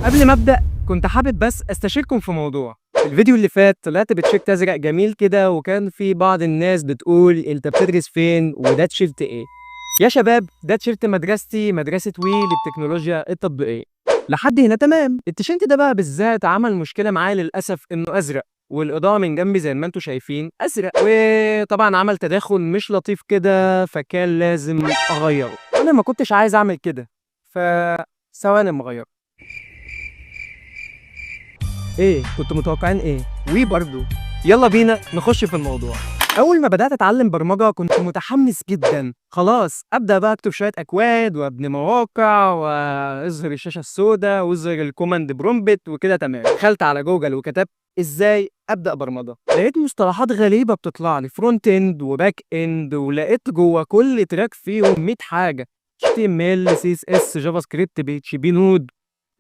قبل ما ابدا كنت حابب بس استشيركم في موضوع. في الفيديو اللي فات طلعت بتيشيرت ازرق جميل كده، وكان في بعض الناس بتقول انت بتدرس فين وده تيشيرت ايه؟ يا شباب ده تيشيرت مدرستي، مدرسة وي للتكنولوجيا التطبيقية. لحد هنا تمام. التيشيرت ده بقى بالذات عمل مشكلة معايا للأسف إنه أزرق، والإضاءة من جنبي زي ما انتم شايفين أزرق، وطبعا عمل تداخل مش لطيف كده، فكان لازم أغيره. أنا ما كنتش عايز أعمل كده، ثواني مغير. ايه كنتوا متوقعين ايه؟ وي برضو. يلا بينا نخش في الموضوع. اول ما بدات اتعلم برمجه كنت متحمس جدا، خلاص ابدا بقى اكتب شويه اكواد وابني مواقع واظهر الشاشه السوداء واظهر الكوماند برومبت وكده تمام. دخلت على جوجل وكتبت ازاي ابدا برمجه، لقيت مصطلحات غريبه بتطلع لي، فرونت اند وباك اند، ولقيت جوه كل تراك فيهم 100 حاجه، HTML CSS جافا سكريبت PHP نود.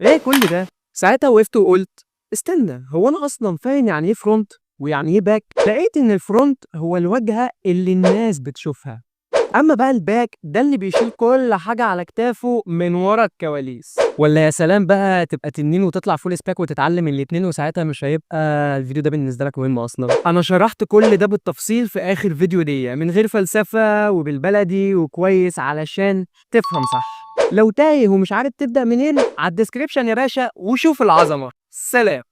ايه كل ده؟ ساعتها وقفت وقلت استنى، هو انا اصلا فاهم يعني ايه فرونت ويعني ايه باك؟ لقيت ان الفرونت هو الواجهه اللي الناس بتشوفها، اما بقى الباك ده اللي بيشيل كل حاجه على كتافه من ورا الكواليس. ولا يا سلام بقى تبقى تنين وتطلع فول سباك وتتعلم الاتنين، وساعتها مش هيبقى الفيديو ده بالنسبه لك مهم اصلا. انا شرحت كل ده بالتفصيل في اخر فيديو ليا، من غير فلسفه وبالبلدي وكويس علشان تفهم صح. لو تايه ومش عارف تبدا منين، على الديسكريبشن يا باشا وشوف العظمه. سلام.